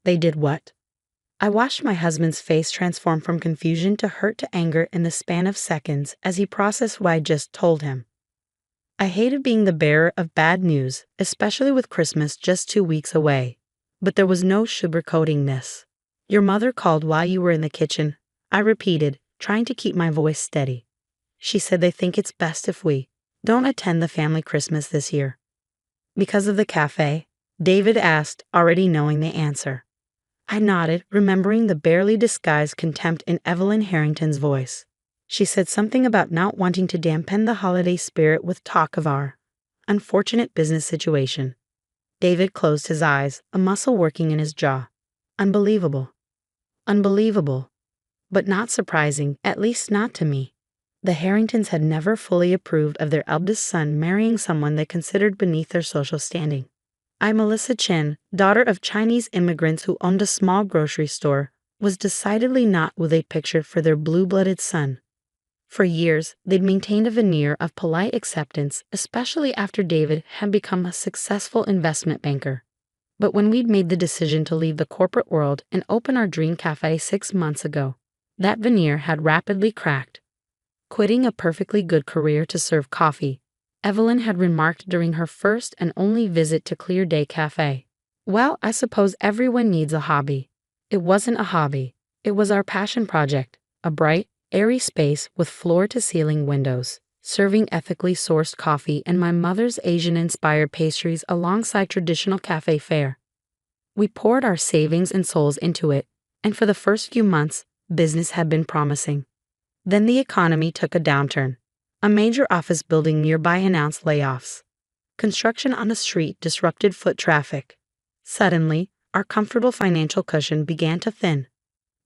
They did what? I watched my husband's face transform from confusion to hurt to anger in the span of seconds as he processed what I just told him. I hated being the bearer of bad news, especially with Christmas just 2 weeks away. But there was no sugarcoating this. Your mother called while you were in the kitchen, I repeated, trying to keep my voice steady. She said they think it's best if we don't attend the family Christmas this year. Because of the cafe? David asked, already knowing the answer. I nodded, remembering the barely disguised contempt in Evelyn Harrington's voice. She said something about not wanting to dampen the holiday spirit with talk of our unfortunate business situation. David closed his eyes, a muscle working in his jaw. Unbelievable. Unbelievable. But not surprising, at least not to me. The Harringtons had never fully approved of their eldest son marrying someone they considered beneath their social standing. I, Melissa Chen, daughter of Chinese immigrants who owned a small grocery store, was decidedly not who they pictured for their blue-blooded son. For years, they'd maintained a veneer of polite acceptance, especially after David had become a successful investment banker. But when we'd made the decision to leave the corporate world and open our dream cafe 6 months ago, that veneer had rapidly cracked. Quitting a perfectly good career to serve coffee, Evelyn had remarked during her first and only visit to Clear Day Cafe. Well, I suppose everyone needs a hobby. It wasn't a hobby. It was our passion project, a bright, airy space with floor-to-ceiling windows, serving ethically sourced coffee and my mother's Asian-inspired pastries alongside traditional cafe fare. We poured our savings and souls into it, and for the first few months, business had been promising. Then the economy took a downturn. A major office building nearby announced layoffs. Construction on the street disrupted foot traffic. Suddenly, our comfortable financial cushion began to thin.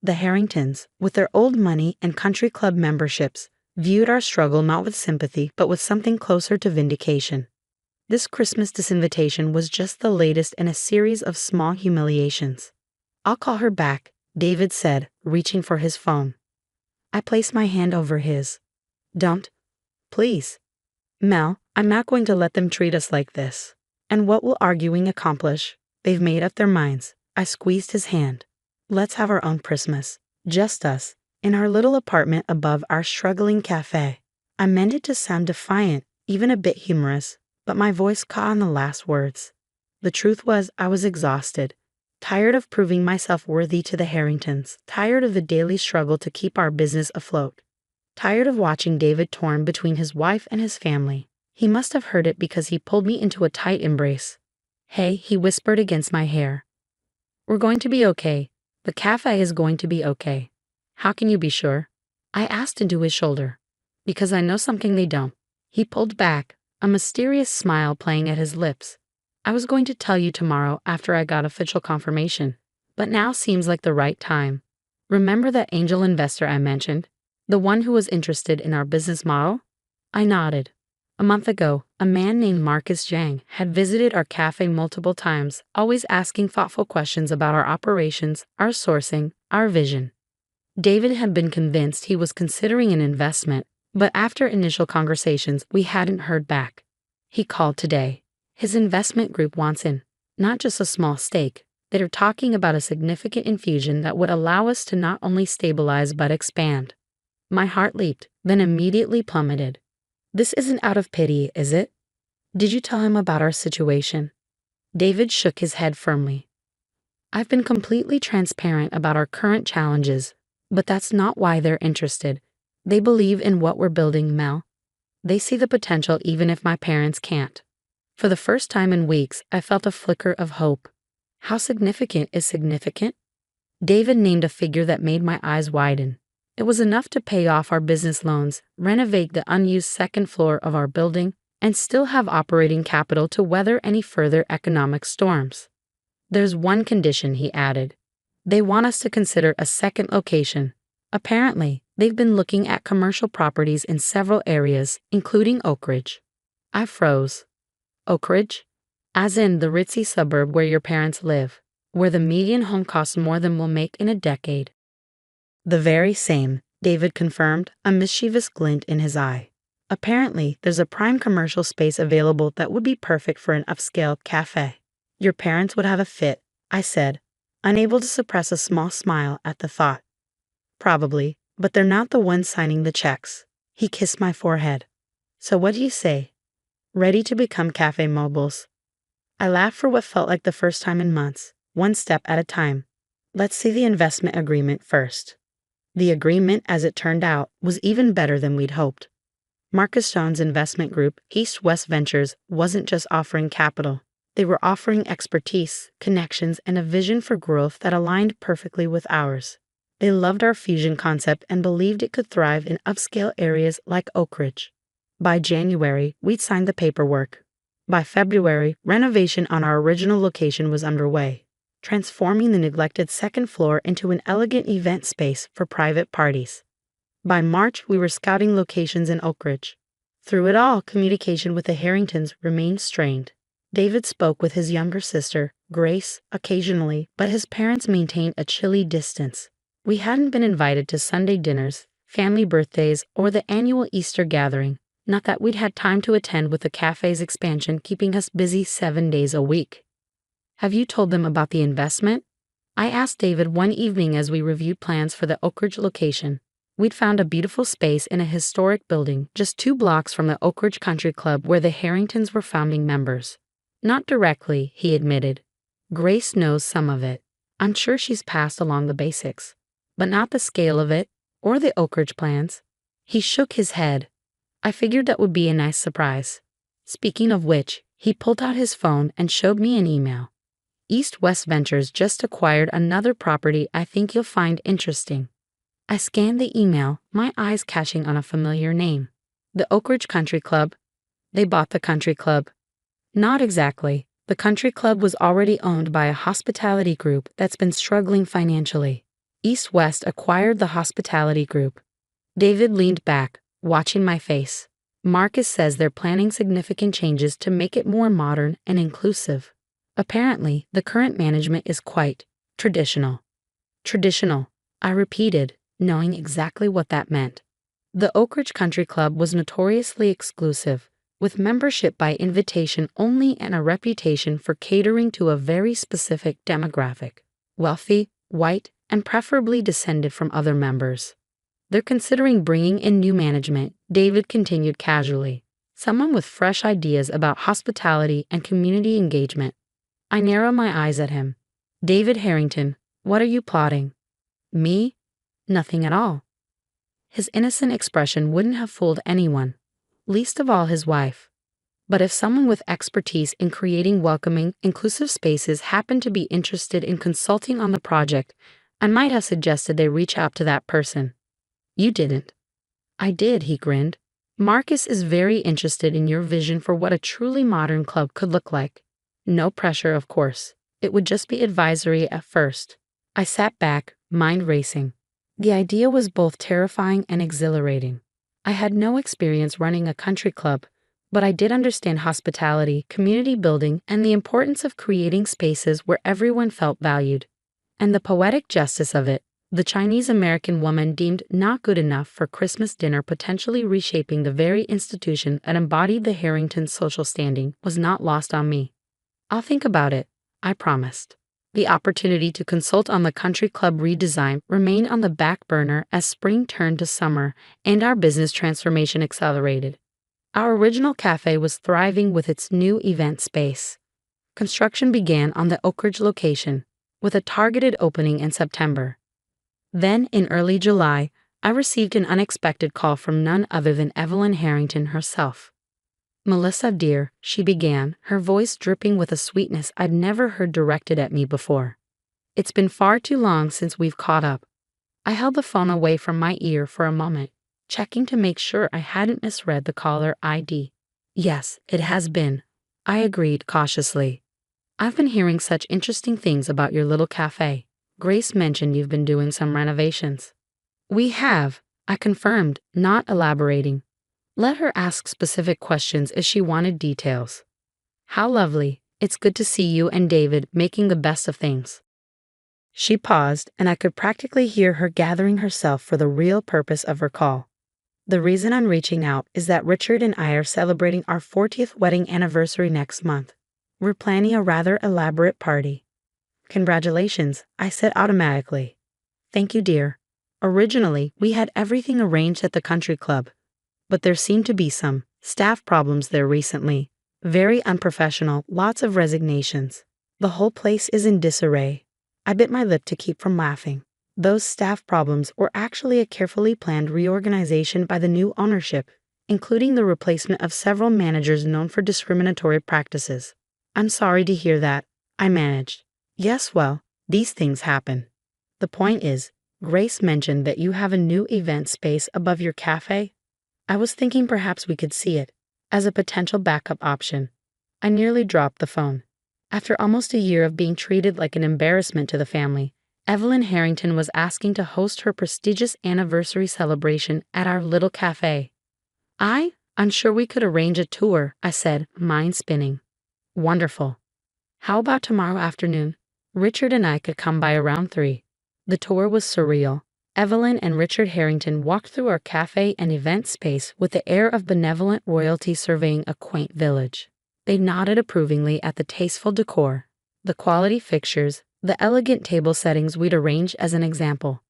The Harringtons, with their old money and country club memberships, viewed our struggle not with sympathy but with something closer to vindication. This Christmas disinvitation was just the latest in a series of small humiliations. I'll call her back, David said, reaching for his phone. I placed my hand over his. Don't. Please. Mel, I'm not going to let them treat us like this. And what will arguing accomplish? They've made up their minds. I squeezed his hand. Let's have our own Christmas. Just us. In our little apartment above our struggling cafe. I meant it to sound defiant, even a bit humorous, but my voice caught on the last words. The truth was I was exhausted. Tired of proving myself worthy to the Harringtons. Tired of the daily struggle to keep our business afloat. Tired of watching David torn between his wife and his family. He must have heard it because he pulled me into a tight embrace. Hey, he whispered against my hair. We're going to be okay. The cafe is going to be okay. How can you be sure? I asked into his shoulder. Because I know something they don't. He pulled back, a mysterious smile playing at his lips. I was going to tell you tomorrow after I got official confirmation, but now seems like the right time. Remember that angel investor I mentioned? The one who was interested in our business model? I nodded. A month ago, a man named Marcus Zhang had visited our cafe multiple times, always asking thoughtful questions about our operations, our sourcing, our vision. David had been convinced he was considering an investment, but after initial conversations, we hadn't heard back. He called today. His investment group wants in, not just a small stake. They're talking about a significant infusion that would allow us to not only stabilize but expand. My heart leaped, then immediately plummeted. This isn't out of pity, is it? Did you tell him about our situation? David shook his head firmly. I've been completely transparent about our current challenges, but that's not why they're interested. They believe in what we're building, Mel. They see the potential even if my parents can't. For the first time in weeks, I felt a flicker of hope. How significant is significant? David named a figure that made my eyes widen. It was enough to pay off our business loans, renovate the unused second floor of our building, and still have operating capital to weather any further economic storms. There's one condition, he added. They want us to consider a second location. Apparently, they've been looking at commercial properties in several areas, including Oak Ridge. I froze. Oak Ridge? As in the ritzy suburb where your parents live, where the median home costs more than we'll make in a decade. The very same, David confirmed, a mischievous glint in his eye. Apparently, there's a prime commercial space available that would be perfect for an upscale cafe. Your parents would have a fit, I said. unable to suppress a small smile at the thought. Probably, but they're not the ones signing the checks. He kissed my forehead. So what do you say? Ready to become Café mobiles? I laughed for what felt like the first time in months, one step at a time. Let's see the investment agreement first. The agreement, as it turned out, was even better than we'd hoped. Marcus Jones' investment group, East West Ventures, wasn't just offering capital. They were offering expertise, connections, and a vision for growth that aligned perfectly with ours. They loved our fusion concept and believed it could thrive in upscale areas like Oak Ridge. By January, we'd signed the paperwork. By February, renovation on our original location was underway, transforming the neglected second floor into an elegant event space for private parties. By March, we were scouting locations in Oak Ridge. Through it all, communication with the Harringtons remained strained. David spoke with his younger sister, Grace, occasionally, but his parents maintained a chilly distance. We hadn't been invited to Sunday dinners, family birthdays, or the annual Easter gathering, not that we'd had time to attend with the cafe's expansion keeping us busy 7 days a week. Have you told them about the investment? I asked David one evening as we reviewed plans for the Oak Ridge location. We'd found a beautiful space in a historic building just 2 blocks from the Oak Ridge Country Club where the Harringtons were founding members. Not directly, he admitted. Grace knows some of it. I'm sure she's passed along the basics, but not the scale of it, or the Oak Ridge plans. He shook his head. I figured that would be a nice surprise. Speaking of which, he pulled out his phone and showed me an email. East West Ventures just acquired another property I think you'll find interesting. I scanned the email, my eyes catching on a familiar name. The Oak Ridge Country Club. They bought the country club. Not exactly. The country club was already owned by a hospitality group that's been struggling financially. East West acquired the hospitality group. David leaned back, watching my face. Marcus says they're planning significant changes to make it more modern and inclusive. Apparently, the current management is quite traditional. Traditional, I repeated, knowing exactly what that meant. The Oak Ridge Country Club was notoriously exclusive, with membership by invitation only and a reputation for catering to a very specific demographic: wealthy, white, and preferably descended from other members. They're considering bringing in new management, David continued casually. Someone with fresh ideas about hospitality and community engagement. I narrowed my eyes at him. David Harrington, what are you plotting? Me? Nothing at all. His innocent expression wouldn't have fooled anyone, least of all his wife. But if someone with expertise in creating welcoming, inclusive spaces happened to be interested in consulting on the project, I might have suggested they reach out to that person. You didn't. I did, he grinned. Marcus is very interested in your vision for what a truly modern club could look like. No pressure, of course. It would just be advisory at first. I sat back, mind racing. The idea was both terrifying and exhilarating. I had no experience running a country club, but I did understand hospitality, community building, and the importance of creating spaces where everyone felt valued. And the poetic justice of it, the Chinese-American woman deemed not good enough for Christmas dinner potentially reshaping the very institution that embodied the Harrington social standing, was not lost on me. I'll think about it, I promised. The opportunity to consult on the country club redesign remained on the back burner as spring turned to summer and our business transformation accelerated. Our original cafe was thriving with its new event space. Construction began on the Oak Ridge location, with a targeted opening in September. Then, in early July, I received an unexpected call from none other than Evelyn Harrington herself. Melissa, dear, she began, her voice dripping with a sweetness I'd never heard directed at me before. It's been far too long since we've caught up. I held the phone away from my ear for a moment, checking to make sure I hadn't misread the caller ID. Yes, it has been, I agreed cautiously. I've been hearing such interesting things about your little cafe. Grace mentioned you've been doing some renovations. We have, I confirmed, not elaborating. Let her ask specific questions if she wanted details. How lovely. It's good to see you and David making the best of things. She paused, and I could practically hear her gathering herself for the real purpose of her call. The reason I'm reaching out is that Richard and I are celebrating our 40th wedding anniversary next month. We're planning a rather elaborate party. Congratulations, I said automatically. Thank you, dear. Originally, we had everything arranged at the country club, but there seemed to be some staff problems there recently. Very unprofessional, lots of resignations. The whole place is in disarray. I bit my lip to keep from laughing. Those staff problems were actually a carefully planned reorganization by the new ownership, including the replacement of several managers known for discriminatory practices. I'm sorry to hear that, I managed. Yes, well, these things happen. The point is, Grace mentioned that you have a new event space above your cafe. I was thinking perhaps we could see it as a potential backup option. I nearly dropped the phone. After almost a year of being treated like an embarrassment to the family, Evelyn Harrington was asking to host her prestigious anniversary celebration at our little cafe. I'm sure we could arrange a tour, I said, mind spinning. Wonderful. How about tomorrow afternoon? Richard and I could come by around 3. The tour was surreal. Evelyn and Richard Harrington walked through our cafe and event space with the air of benevolent royalty surveying a quaint village. They nodded approvingly at the tasteful decor, the quality fixtures, the elegant table settings we'd arranged as an example.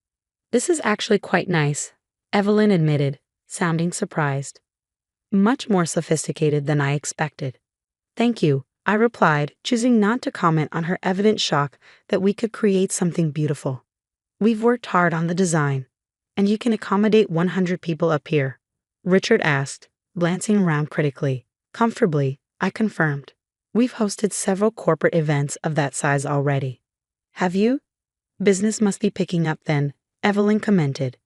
This is actually quite nice, Evelyn admitted, sounding surprised. Much more sophisticated than I expected. Thank you, I replied, choosing not to comment on her evident shock that we could create something beautiful. We've worked hard on the design. And you can accommodate 100 people up here? Richard asked, glancing around critically. Comfortably, I confirmed. We've hosted several corporate events of that size already. Have you? Business must be picking up then, Evelyn commented.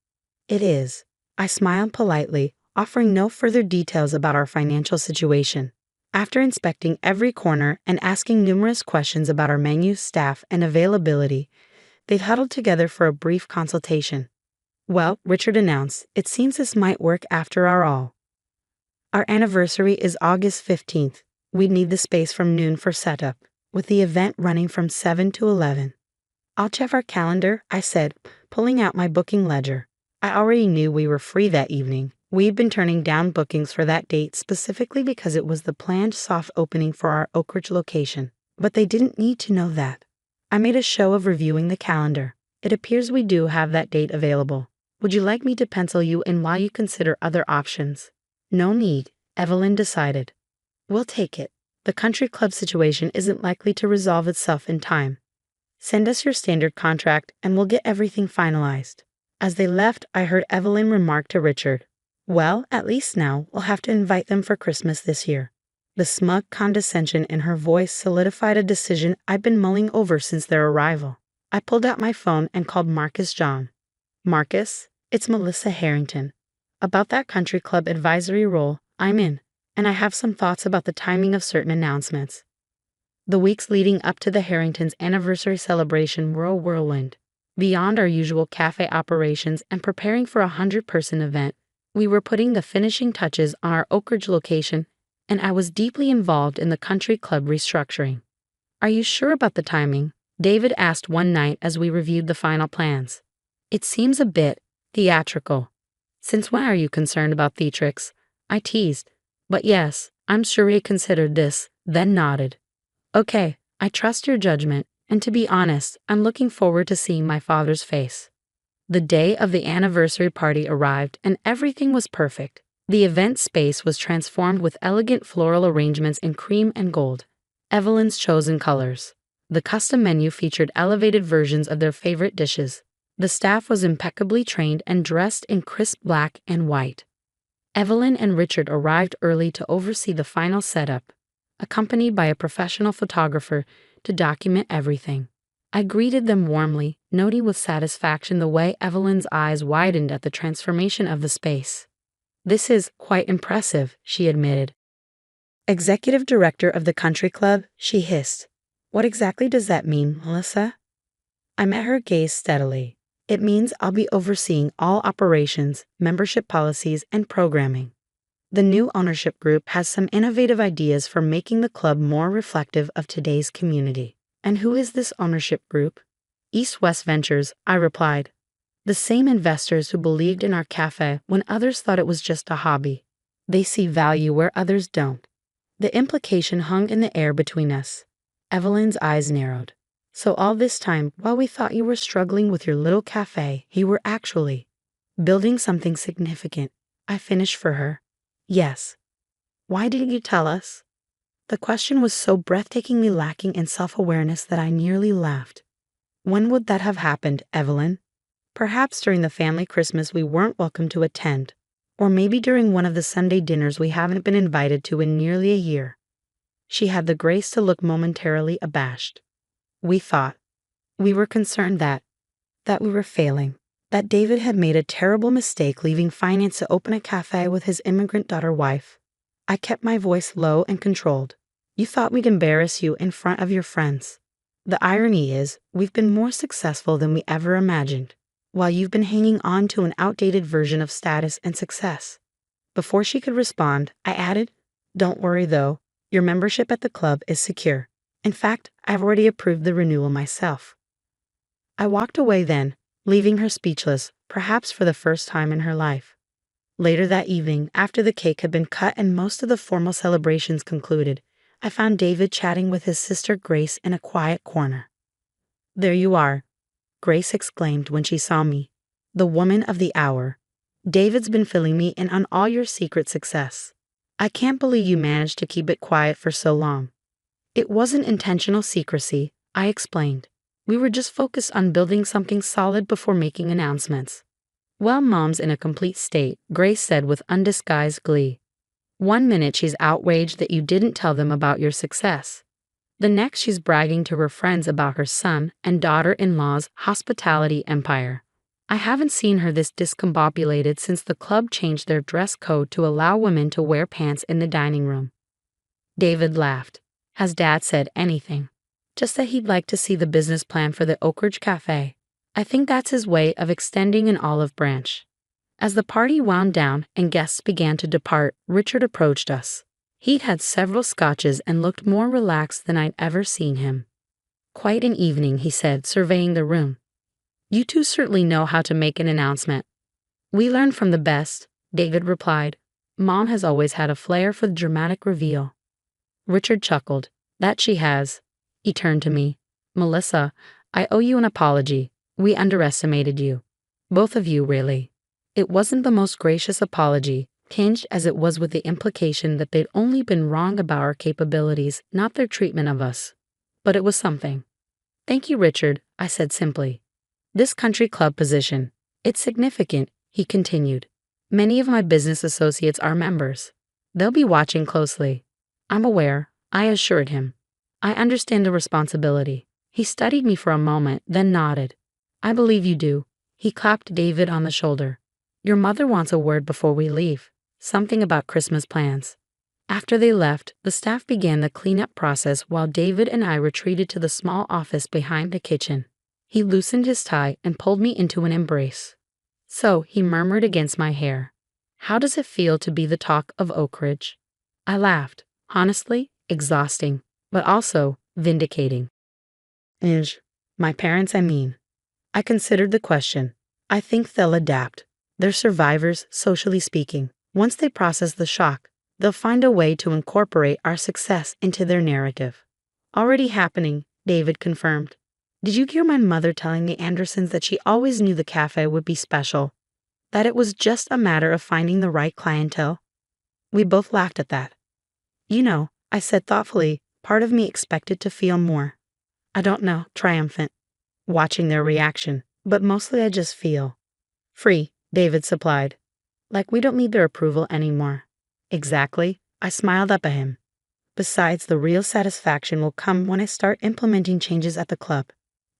It is. I smiled politely, offering no further details about our financial situation. After inspecting every corner and asking numerous questions about our menu, staff, and availability, they huddled together for a brief consultation. Well, Richard announced, it seems this might work after all. Our anniversary is August 15th. We'd need the space from noon for setup, with the event running from 7 to 11. I'll check our calendar, I said, pulling out my booking ledger. I already knew we were free that evening. We'd been turning down bookings for that date specifically because it was the planned soft opening for our Oak Ridge location. But they didn't need to know that. I made a show of reviewing the calendar. It appears we do have that date available. Would you like me to pencil you in while you consider other options? No need, Evelyn decided. We'll take it. The country club situation isn't likely to resolve itself in time. Send us your standard contract and we'll get everything finalized. As they left, I heard Evelyn remark to Richard, well, at least now we'll have to invite them for Christmas this year. The smug condescension in her voice solidified a decision I'd been mulling over since their arrival. I pulled out my phone and called Marcus John. Marcus, it's Melissa Harrington. About that country club advisory role, I'm in, and I have some thoughts about the timing of certain announcements. The weeks leading up to the Harringtons' anniversary celebration were a whirlwind. Beyond our usual cafe operations and preparing for a 100-person event, we were putting the finishing touches on our Oak Ridge location, and I was deeply involved in the country club restructuring. Are you sure about the timing? David asked one night as we reviewed the final plans. It seems a bit theatrical. Since when are you concerned about theatrics? I teased. But yes, I'm sure he considered this, then nodded. Okay, I trust your judgment, and to be honest, I'm looking forward to seeing my father's face. The day of the anniversary party arrived and everything was perfect. The event space was transformed with elegant floral arrangements in cream and gold, Evelyn's chosen colors. The custom menu featured elevated versions of their favorite dishes. The staff was impeccably trained and dressed in crisp black and white. Evelyn and Richard arrived early to oversee the final setup, accompanied by a professional photographer to document everything. I greeted them warmly, noting with satisfaction the way Evelyn's eyes widened at the transformation of the space. This is quite impressive, she admitted. Executive director of the country club, she hissed. What exactly does that mean, Melissa? I met her gaze steadily. It means I'll be overseeing all operations, membership policies, and programming. The new ownership group has some innovative ideas for making the club more reflective of today's community. And who is this ownership group? East West Ventures, I replied. The same investors who believed in our cafe when others thought it was just a hobby. They see value where others don't. The implication hung in the air between us. Evelyn's eyes narrowed. So all this time, while we thought you were struggling with your little cafe, you were actually building something significant. I finished for her. Yes. Why didn't you tell us? The question was so breathtakingly lacking in self-awareness that I nearly laughed. When would that have happened, Evelyn? Perhaps during the family Christmas we weren't welcome to attend, or maybe during one of the Sunday dinners we haven't been invited to in nearly a year. She had the grace to look momentarily abashed. We thought. We were concerned that we were failing, that David had made a terrible mistake leaving finance to open a cafe with his immigrant daughter-wife. I kept my voice low and controlled. You thought we'd embarrass you in front of your friends. The irony is, we've been more successful than we ever imagined, while you've been hanging on to an outdated version of status and success. Before she could respond, I added, Don't worry though, your membership at the club is secure. In fact, I've already approved the renewal myself. I walked away then, leaving her speechless, perhaps for the first time in her life. Later that evening, after the cake had been cut and most of the formal celebrations concluded, I found David chatting with his sister Grace in a quiet corner. There you are, Grace exclaimed when she saw me. The woman of the hour. David's been filling me in on all your secret success. I can't believe you managed to keep it quiet for so long. It wasn't intentional secrecy, I explained. We were just focused on building something solid before making announcements. Well, Mom's in a complete state, Grace said with undisguised glee. One minute she's outraged that you didn't tell them about your success. The next she's bragging to her friends about her son and daughter-in-law's hospitality empire. I haven't seen her this discombobulated since the club changed their dress code to allow women to wear pants in the dining room. David laughed. Has Dad said anything? Just that he'd like to see the business plan for the Oak Ridge Café. I think that's his way of extending an olive branch. As the party wound down and guests began to depart, Richard approached us. He'd had several scotches and looked more relaxed than I'd ever seen him. Quite an evening, he said, surveying the room. You two certainly know how to make an announcement. We learn from the best, David replied. Mom has always had a flair for the dramatic reveal. Richard chuckled. That she has. He turned to me. Melissa, I owe you an apology. We underestimated you. Both of you, really. It wasn't the most gracious apology, tinged as it was with the implication that they'd only been wrong about our capabilities, not their treatment of us. But it was something. Thank you, Richard, I said simply. This country club position. It's significant, he continued. Many of my business associates are members. They'll be watching closely. I'm aware, I assured him. I understand the responsibility. He studied me for a moment, then nodded. I believe you do. He clapped David on the shoulder. Your mother wants a word before we leave. Something about Christmas plans. After they left, the staff began the cleanup process while David and I retreated to the small office behind the kitchen. He loosened his tie and pulled me into an embrace. So, he murmured against my hair. How does it feel to be the talk of Oak Ridge? I laughed. Honestly, exhausting, but also vindicating. My parents, I mean. I considered the question. I think they'll adapt. They're survivors, socially speaking. Once they process the shock, they'll find a way to incorporate our success into their narrative. Already happening, David confirmed. Did you hear my mother telling the Andersons that she always knew the cafe would be special? That it was just a matter of finding the right clientele? We both laughed at that. You know, I said thoughtfully, part of me expected to feel more. I don't know, triumphant. Watching their reaction, but mostly I just feel free, David supplied. Like we don't need their approval anymore. Exactly, I smiled up at him. Besides, the real satisfaction will come when I start implementing changes at the club.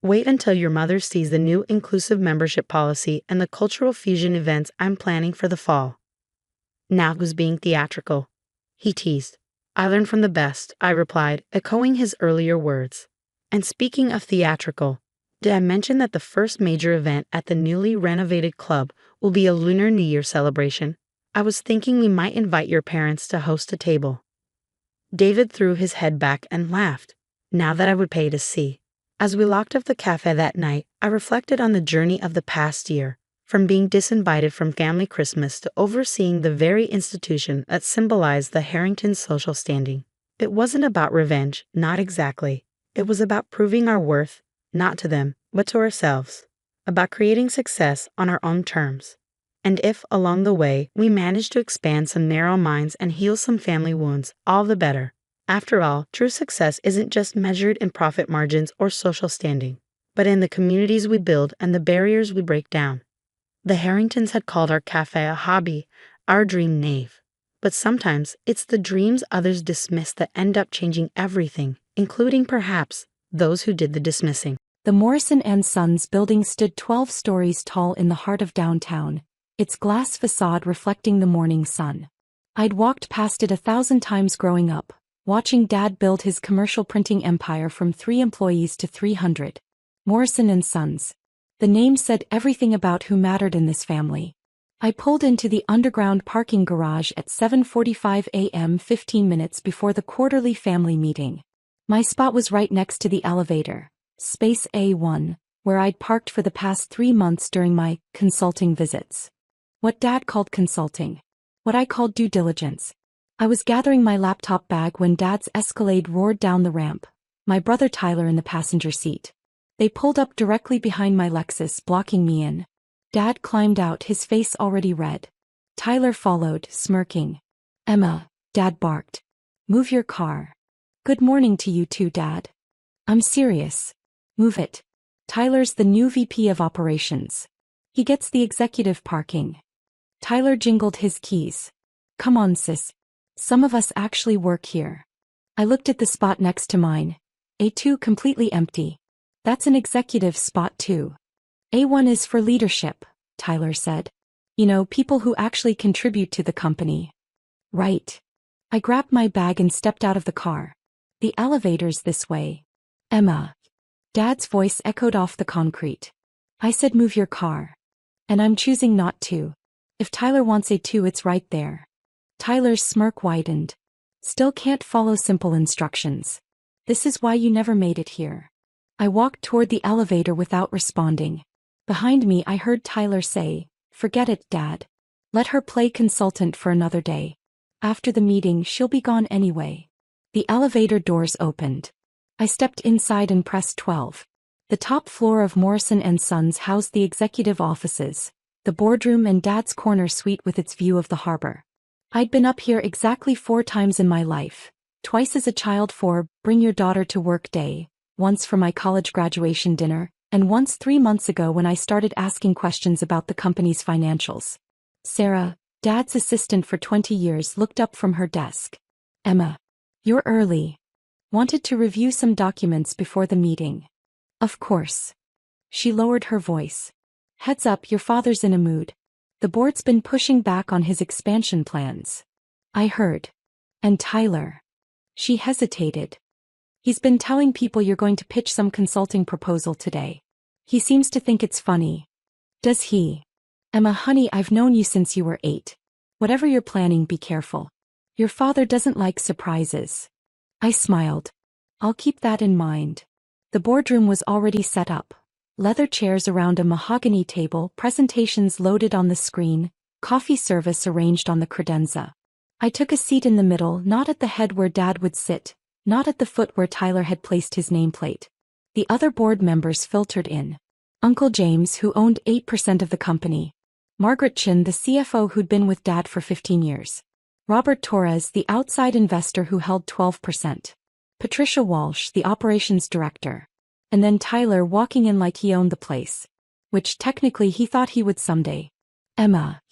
Wait until your mother sees the new inclusive membership policy and the cultural fusion events I'm planning for the fall. Now who's being theatrical? He teased. I learned from the best, I replied, echoing his earlier words. And speaking of theatrical, did I mention that the first major event at the newly renovated club will be a Lunar New Year celebration? I was thinking we might invite your parents to host a table. David threw his head back and laughed. Now that I would pay to see. As we locked up the cafe that night, I reflected on the journey of the past year, from being disinvited from family Christmas to overseeing the very institution that symbolized the Harrington social standing. It wasn't about revenge, not exactly. It was about proving our worth, not to them, but to ourselves, about creating success on our own terms. And if, along the way, we manage to expand some narrow minds and heal some family wounds, all the better. After all, true success isn't just measured in profit margins or social standing, but in the communities we build and the barriers we break down. The Harringtons had called our cafe a hobby, our dream naive. But sometimes it's the dreams others dismiss that end up changing everything, including perhaps those who did the dismissing. The Morrison and Sons building stood 12 stories tall in the heart of downtown, its glass facade reflecting the morning sun. I'd walked past it 1,000 times growing up, watching Dad build his commercial printing empire from 3 employees to 300. Morrison and Sons. The name said everything about who mattered in this family. I pulled into the underground parking garage at 7:45 a.m. 15 minutes before the quarterly family meeting. My spot was right next to the elevator, space A1, where I'd parked for the past 3 months during my consulting visits. What Dad called consulting. What I called due diligence. I was gathering my laptop bag when Dad's Escalade roared down the ramp, my brother Tyler in the passenger seat. They pulled up directly behind my Lexus, blocking me in. Dad climbed out, his face already red. Tyler followed, smirking. "Emma," Dad barked. "Move your car." "Good morning to you too, Dad." "I'm serious." "Move it." Tyler's the new VP of operations. He gets the executive parking. Tyler jingled his keys. "Come on, sis. Some of us actually work here." I looked at the spot next to mine. A2 completely empty. "That's an executive spot too." "A1 is for leadership," Tyler said. "You know, people who actually contribute to the company." "Right." I grabbed my bag and stepped out of the car. "The elevator's this way." "Emma." Dad's voice echoed off the concrete. "I said move your car. And I'm choosing not to. If Tyler wants A2, it's right there." Tyler's smirk widened. "Still can't follow simple instructions. This is why you never made it here." I walked toward the elevator without responding. Behind me I heard Tyler say, "Forget it, Dad. Let her play consultant for another day. After the meeting she'll be gone anyway." The elevator doors opened. I stepped inside and pressed 12. The top floor of Morrison and Sons housed the executive offices, the boardroom and Dad's corner suite with its view of the harbor. I'd been up here exactly 4 times in my life, twice as a child for Bring Your Daughter to Work Day, once for my college graduation dinner, and once 3 months ago when I started asking questions about the company's financials. Sarah, Dad's assistant for 20 years, looked up from her desk. "Emma, you're early. Wanted to review some documents before the meeting." "Of course." She lowered her voice. "Heads up, your father's in a mood. The board's been pushing back on his expansion plans." "I heard." "And Tyler." She hesitated. "He's been telling people you're going to pitch some consulting proposal today. He seems to think it's funny." "Does he?" "Emma, honey, I've known you since you were 8. Whatever you're planning, be careful. Your father doesn't like surprises." I smiled. "I'll keep that in mind." The boardroom was already set up. Leather chairs around a mahogany table, presentations loaded on the screen, coffee service arranged on the credenza. I took a seat in the middle, not at the head where Dad would sit, not at the foot where Tyler had placed his nameplate. The other board members filtered in. Uncle James, who owned 8% of the company. Margaret Chin, the CFO who'd been with Dad for 15 years. Robert Torres, the outside investor who held 12%. Patricia Walsh, the operations director. And then Tyler walking in like he owned the place. Which technically he thought he would someday. "Emma."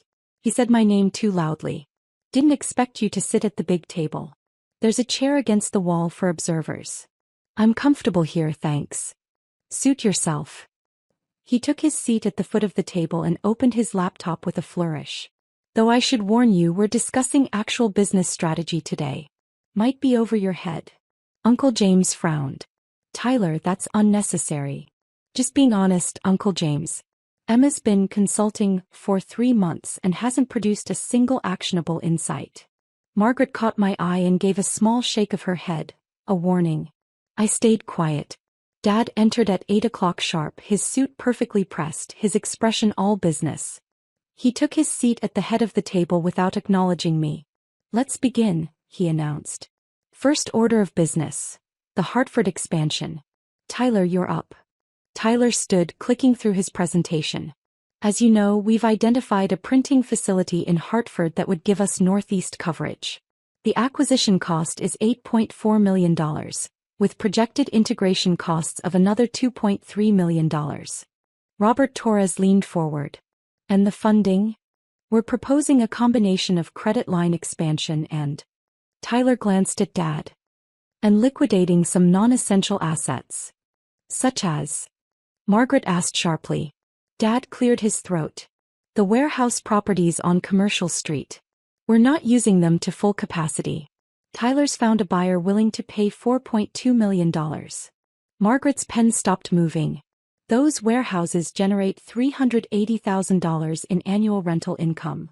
He said my name too loudly. "Didn't expect you to sit at the big table. There's a chair against the wall for observers." "I'm comfortable here, thanks." "Suit yourself." He took his seat at the foot of the table and opened his laptop with a flourish. "Though I should warn you, we're discussing actual business strategy today. Might be over your head." Uncle James frowned. "Tyler, that's unnecessary." "Just being honest, Uncle James. Emma's been consulting for 3 months and hasn't produced a single actionable insight." Margaret caught my eye and gave a small shake of her head, a warning. I stayed quiet. Dad entered at 8 o'clock sharp, his suit perfectly pressed, his expression all business. He took his seat at the head of the table without acknowledging me. "Let's begin," he announced. "First order of business. The Hartford expansion. Tyler, you're up." Tyler stood, clicking through his presentation. As you know, we've identified a printing facility in Hartford that would give us Northeast coverage. The acquisition cost is $8.4 million, with projected integration costs of another $2.3 million. Robert Torres leaned forward. And the funding? We're proposing a combination of credit line expansion and... Tyler glanced at Dad. And liquidating some non-essential assets. Such as? Margaret asked sharply. Dad cleared his throat. The warehouse properties on Commercial Street. We're not using them to full capacity. Tyler's found a buyer willing to pay $4.2 million. Margaret's pen stopped moving. Those warehouses generate $380,000 in annual rental income.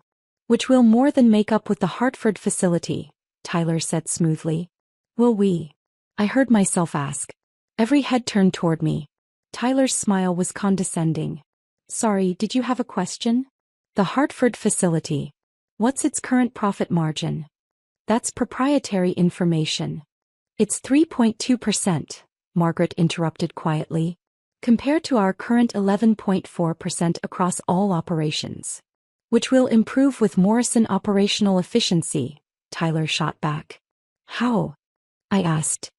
Which will more than make up with the Hartford facility, Tyler said smoothly. Will we? I heard myself ask. Every head turned toward me. Tyler's smile was condescending. Sorry, did you have a question? The Hartford facility. What's its current profit margin? That's proprietary information. It's 3.2%, Margaret interrupted quietly. Compared to our current 11.4% across all operations. Which will improve with Morrison operational efficiency, Tyler shot back. How? I asked.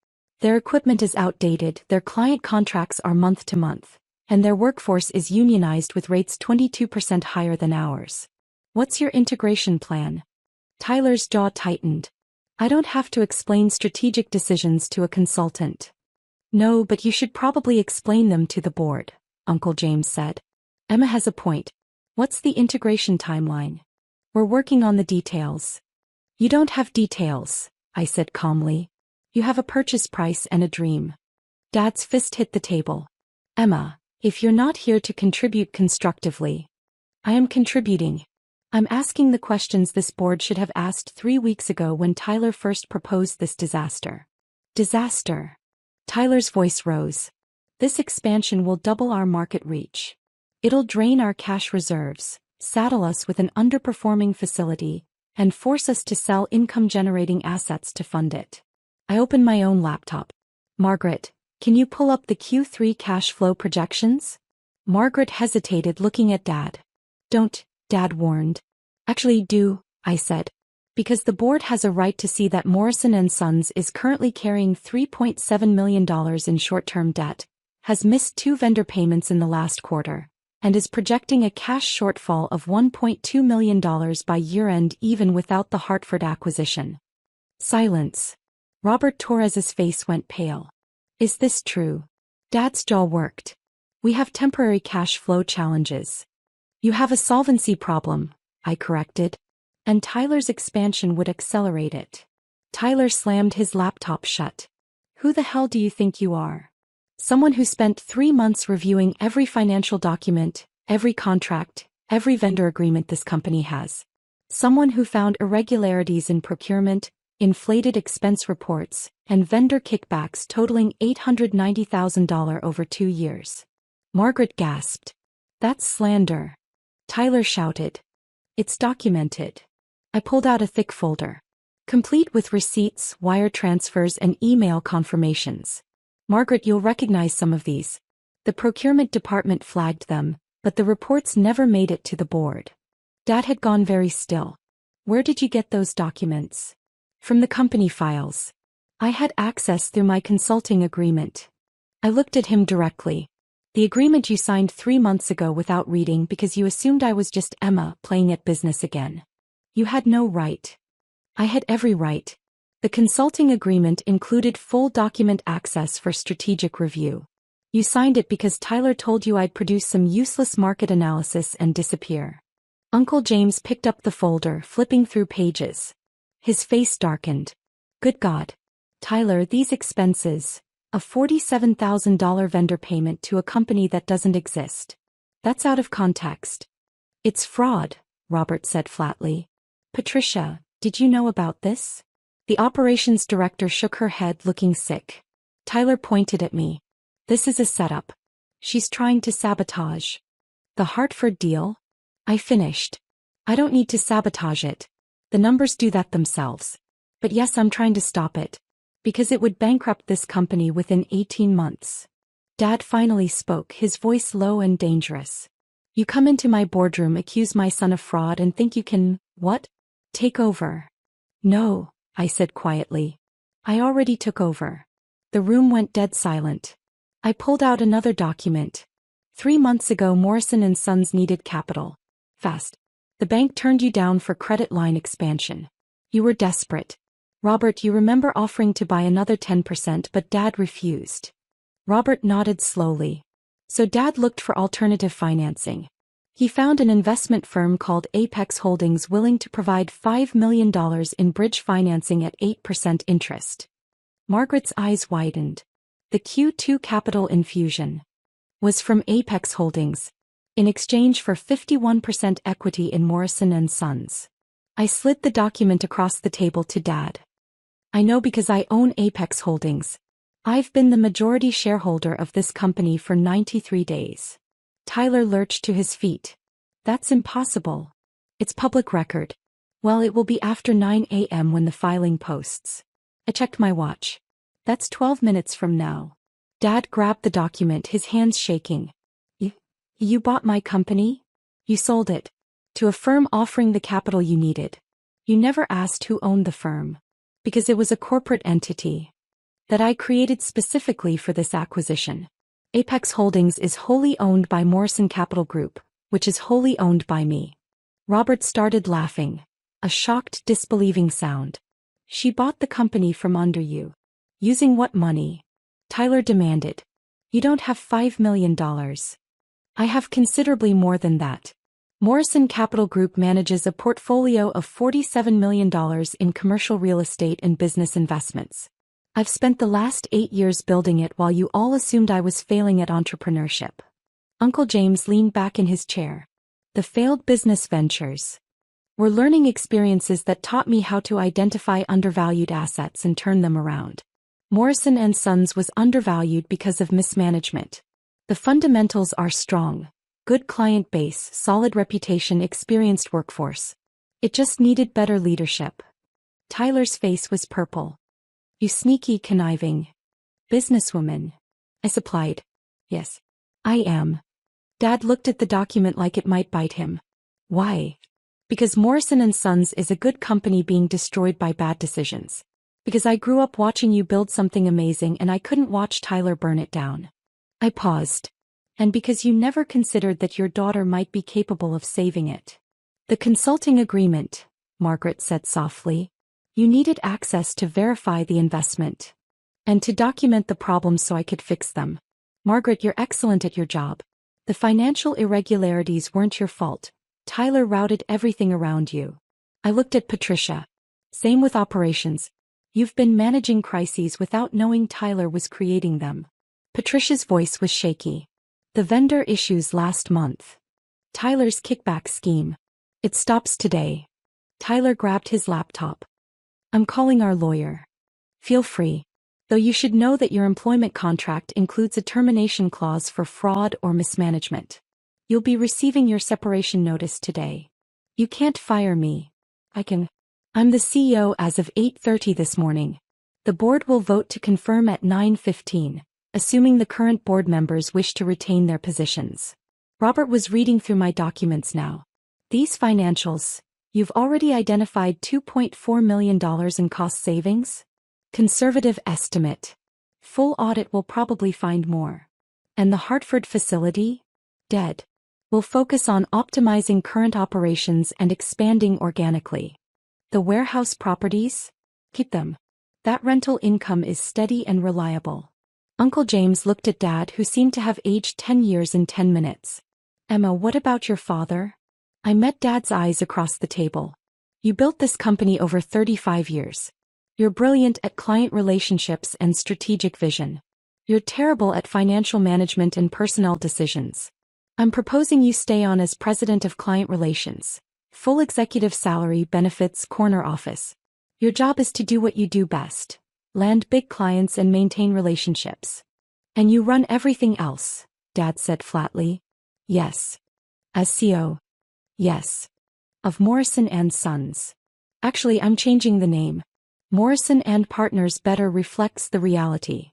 Their equipment is outdated, their client contracts are month to month. And their workforce is unionized with rates 22% higher than ours. What's your integration plan? Tyler's jaw tightened. I don't have to explain strategic decisions to a consultant. No, but you should probably explain them to the board, Uncle James said. Emma has a point. What's the integration timeline? We're working on the details. You don't have details, I said calmly. You have a purchase price and a dream. Dad's fist hit the table. Emma. If you're not here to contribute constructively. I am contributing. I'm asking the questions this board should have asked 3 weeks ago when Tyler first proposed this disaster. Disaster. Tyler's voice rose. This expansion will double our market reach. It'll drain our cash reserves, saddle us with an underperforming facility, and force us to sell income-generating assets to fund it. I opened my own laptop. Margaret. Can you pull up the Q3 cash flow projections? Margaret hesitated, looking at Dad. Don't, Dad warned. Actually do, I said. Because the board has a right to see that Morrison & Sons is currently carrying $3.7 million in short-term debt, has missed 2 vendor payments in the last quarter, and is projecting a cash shortfall of $1.2 million by year-end even without the Hartford acquisition. Silence. Robert Torres's face went pale. Is this true? Dad's jaw worked. We have temporary cash flow challenges. You have a solvency problem, I corrected. And Tyler's expansion would accelerate it. Tyler slammed his laptop shut. Who the hell do you think you are? Someone who spent 3 months reviewing every financial document, every contract, every vendor agreement this company has. Someone who found irregularities in procurement, inflated expense reports, and vendor kickbacks totaling $890,000 over 2 years. Margaret gasped. That's slander. Tyler shouted. It's documented. I pulled out a thick folder. Complete with receipts, wire transfers, and email confirmations. Margaret, you'll recognize some of these. The procurement department flagged them, but the reports never made it to the board. Dad had gone very still. Where did you get those documents? From the company files. I had access through my consulting agreement. I looked at him directly. The agreement you signed 3 months ago without reading because you assumed I was just Emma playing at business again. You had no right. I had every right. The consulting agreement included full document access for strategic review. You signed it because Tyler told you I'd produce some useless market analysis and disappear. Uncle James picked up the folder, flipping through pages. His face darkened. Good God. Tyler, these expenses. A $47,000 vendor payment to a company that doesn't exist. That's out of context. It's fraud, Robert said flatly. Patricia, did you know about this? The operations director shook her head, looking sick. Tyler pointed at me. This is a setup. She's trying to sabotage. The Hartford deal? I finished. I don't need to sabotage it. The numbers do that themselves. But yes, I'm trying to stop it. Because it would bankrupt this company within 18 months. Dad finally spoke, his voice low and dangerous. You come into my boardroom, accuse my son of fraud, and think you can, what? Take over. No, I said quietly. I already took over. The room went dead silent. I pulled out another document. 3 months ago, Morrison & Sons needed capital. Fast. The bank turned you down for credit line expansion. You were desperate. Robert, you remember offering to buy another 10%, but Dad refused. Robert nodded slowly. So Dad looked for alternative financing. He found an investment firm called Apex Holdings willing to provide $5 million in bridge financing at 8% interest. Margaret's eyes widened. The Q2 capital infusion was from Apex Holdings, in exchange for 51% equity in Morrison & Sons. I slid the document across the table to Dad. I know because I own Apex Holdings. I've been the majority shareholder of this company for 93 days. Tyler lurched to his feet. That's impossible. It's public record. Well, it will be after 9 a.m. when the filing posts. I checked my watch. That's 12 minutes from now. Dad grabbed the document, his hands shaking. You bought my company? You sold it to a firm offering the capital you needed. You never asked who owned the firm. Because it was a corporate entity that I created specifically for this acquisition. Apex Holdings is wholly owned by Morrison Capital Group, which is wholly owned by me. Robert started laughing, a shocked, disbelieving sound. She bought the company from under you. Using what money? Tyler demanded. You don't have $5 million. I have considerably more than that. Morrison Capital Group manages a portfolio of $47 million in commercial real estate and business investments. I've spent the last 8 years building it while you all assumed I was failing at entrepreneurship. Uncle James leaned back in his chair. The failed business ventures were learning experiences that taught me how to identify undervalued assets and turn them around. Morrison & Sons was undervalued because of mismanagement. The fundamentals are strong. Good client base, solid reputation, experienced workforce. It just needed better leadership. Tyler's face was purple. You sneaky, conniving businesswoman. I supplied. Yes, I am. Dad looked at the document like it might bite him. Why? Because Morrison & Sons is a good company being destroyed by bad decisions. Because I grew up watching you build something amazing and I couldn't watch Tyler burn it down. I paused. And because you never considered that your daughter might be capable of saving it. The consulting agreement, Margaret said softly. You needed access to verify the investment. And to document the problems so I could fix them. Margaret, you're excellent at your job. The financial irregularities weren't your fault. Tyler routed everything around you. I looked at Patricia. Same with operations. You've been managing crises without knowing Tyler was creating them. Patricia's voice was shaky. The vendor issues last month. Tyler's kickback scheme. It stops today. Tyler grabbed his laptop. I'm calling our lawyer. Feel free. Though you should know that your employment contract includes a termination clause for fraud or mismanagement. You'll be receiving your separation notice today. You can't fire me. I can. I'm the CEO as of 8:30 this morning. The board will vote to confirm at 9:15, assuming the current board members wish to retain their positions. Robert was reading through my documents now. These financials. You've already identified $2.4 million in cost savings? Conservative estimate. Full audit will probably find more. And the Hartford facility? Dead. We'll focus on optimizing current operations and expanding organically. The warehouse properties? Keep them. That rental income is steady and reliable. Uncle James looked at Dad, who seemed to have aged 10 years in 10 minutes. Emma, what about your father? I met Dad's eyes across the table. You built this company over 35 years. You're brilliant at client relationships and strategic vision. You're terrible at financial management and personnel decisions. I'm proposing you stay on as president of client relations. Full executive salary, benefits, corner office. Your job is to do what you do best. Land big clients and maintain relationships. And you run everything else, Dad said flatly. Yes. As CEO. Yes. Of Morrison & Sons. Actually, I'm changing the name. Morrison & Partners better reflects the reality.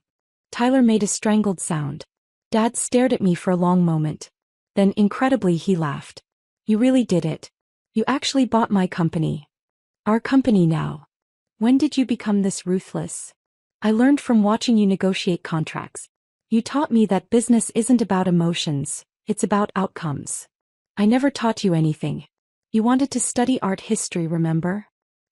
Tyler made a strangled sound. Dad stared at me for a long moment. Then incredibly he laughed. You really did it. You actually bought my company. Our company now. When did you become this ruthless? I learned from watching you negotiate contracts. You taught me that business isn't about emotions, it's about outcomes. I never taught you anything. You wanted to study art history, remember?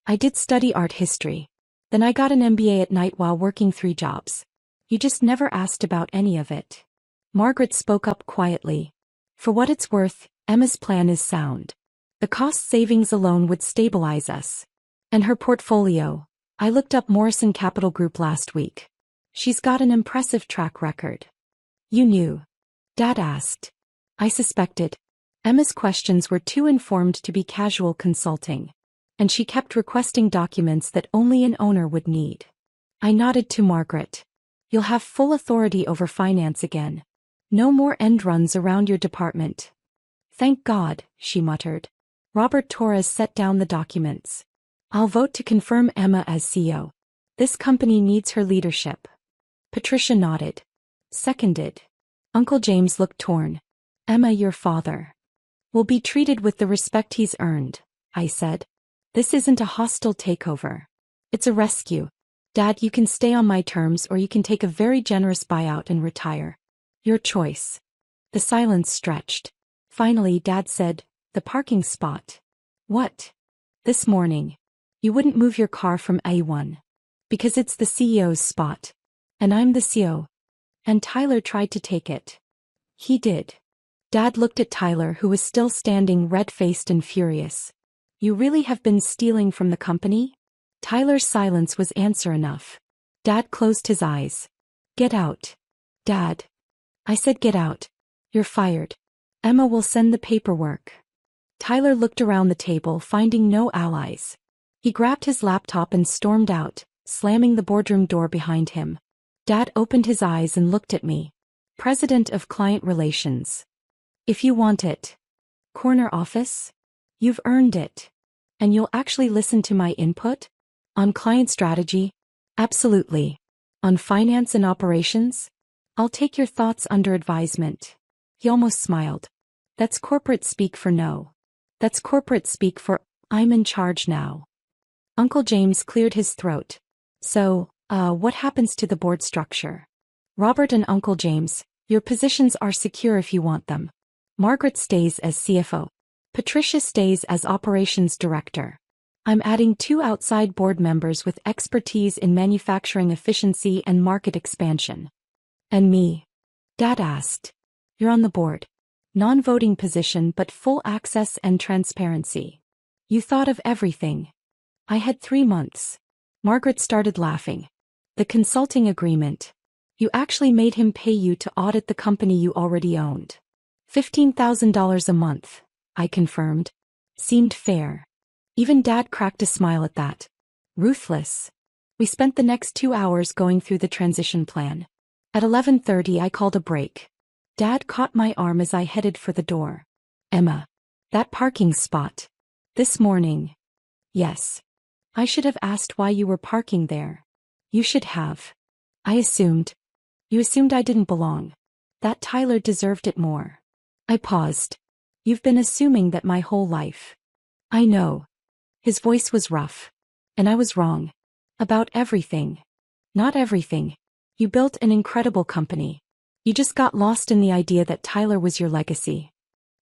I did study art history. Then I got an MBA at night while working 3 jobs. You just never asked about any of it. Margaret spoke up quietly. For what it's worth, Emma's plan is sound. The cost savings alone would stabilize us. And her portfolio. I looked up Morrison Capital Group last week. She's got an impressive track record. You knew? Dad asked. I suspected. Emma's questions were too informed to be casual consulting. And she kept requesting documents that only an owner would need. I nodded to Margaret. You'll have full authority over finance again. No more end runs around your department. Thank God, she muttered. Robert Torres set down the documents. I'll vote to confirm Emma as CEO. This company needs her leadership. Patricia nodded. Seconded. Uncle James looked torn. Emma, your father will be treated with the respect he's earned, I said. This isn't a hostile takeover. It's a rescue. Dad, you can stay on my terms or you can take a very generous buyout and retire. Your choice. The silence stretched. Finally, Dad said, the parking spot. What? This morning. You wouldn't move your car from A1. Because it's the CEO's spot. And I'm the CEO. And Tyler tried to take it. He did. Dad looked at Tyler, who was still standing red-faced and furious. You really have been stealing from the company? Tyler's silence was answer enough. Dad closed his eyes. Get out. Dad. I said get out. You're fired. Emma will send the paperwork. Tyler looked around the table, finding no allies. He grabbed his laptop and stormed out, slamming the boardroom door behind him. Dad opened his eyes and looked at me. President of Client Relations. If you want it. Corner office? You've earned it. And you'll actually listen to my input? On client strategy? Absolutely. On finance and operations? I'll take your thoughts under advisement. He almost smiled. That's corporate speak for no. That's corporate speak for, I'm in charge now. Uncle James cleared his throat. So, what happens to the board structure? Robert and Uncle James, your positions are secure if you want them. Margaret stays as CFO. Patricia stays as operations director. I'm adding 2 outside board members with expertise in manufacturing efficiency and market expansion. And me? Dad asked. You're on the board. Non-voting position but full access and transparency. You thought of everything. I had 3 months. Margaret started laughing. The consulting agreement. You actually made him pay you to audit the company you already owned. $15,000 a month, I confirmed. Seemed fair. Even Dad cracked a smile at that. Ruthless. We spent the next 2 hours going through the transition plan. At 11:30 I called a break. Dad caught my arm as I headed for the door. Emma. That parking spot. This morning. Yes. I should have asked why you were parking there. You should have. I assumed. You assumed I didn't belong. That Tyler deserved it more. I paused. You've been assuming that my whole life. I know. His voice was rough. And I was wrong. About everything. Not everything. You built an incredible company. You just got lost in the idea that Tyler was your legacy.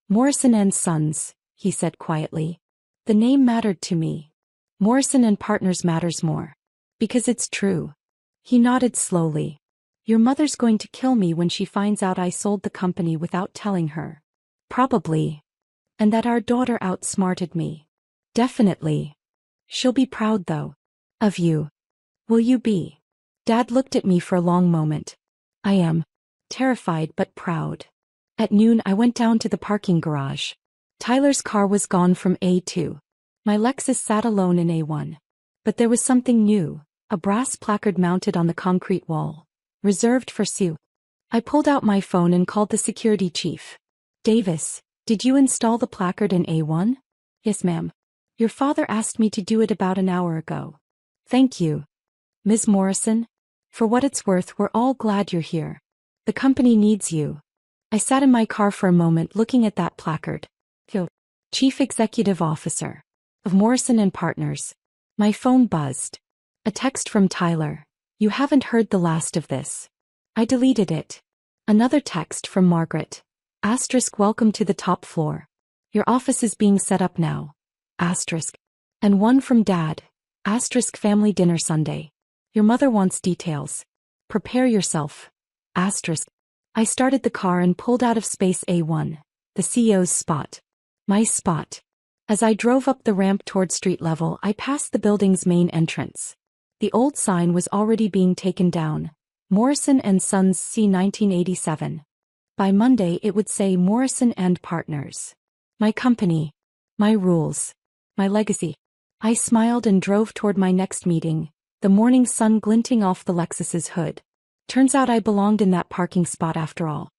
Morrison and Sons, he said quietly. The name mattered to me. Morrison and Partners matters more. Because it's true. He nodded slowly. Your mother's going to kill me when she finds out I sold the company without telling her. Probably. And that our daughter outsmarted me. Definitely. She'll be proud though. Of you. Will you be? Dad looked at me for a long moment. I am. Terrified but proud. At noon I went down to the parking garage. Tyler's car was gone from A2. My Lexus sat alone in A1. But there was something new, a brass placard mounted on the concrete wall. Reserved for Sue. I pulled out my phone and called the security chief. Davis, did you install the placard in A1? Yes, ma'am. Your father asked me to do it about an hour ago. Thank you. Ms. Morrison? For what it's worth, we're all glad you're here. The company needs you. I sat in my car for a moment looking at that placard. Yo, Chief Executive Officer of Morrison and Partners. My phone buzzed. A text from Tyler. You haven't heard the last of this. I deleted it. Another text from Margaret. Asterisk welcome to the top floor. Your office is being set up now. Asterisk. And one from Dad. Asterisk family dinner Sunday. Your mother wants details. Prepare yourself. Asterisk. I started the car and pulled out of space A1, the CEO's spot. My spot. As I drove up the ramp toward street level, I passed the building's main entrance. The old sign was already being taken down. Morrison and Sons C 1987. By Monday it would say Morrison and Partners. My company. My rules. My legacy. I smiled and drove toward my next meeting, the morning sun glinting off the Lexus's hood. Turns out I belonged in that parking spot after all.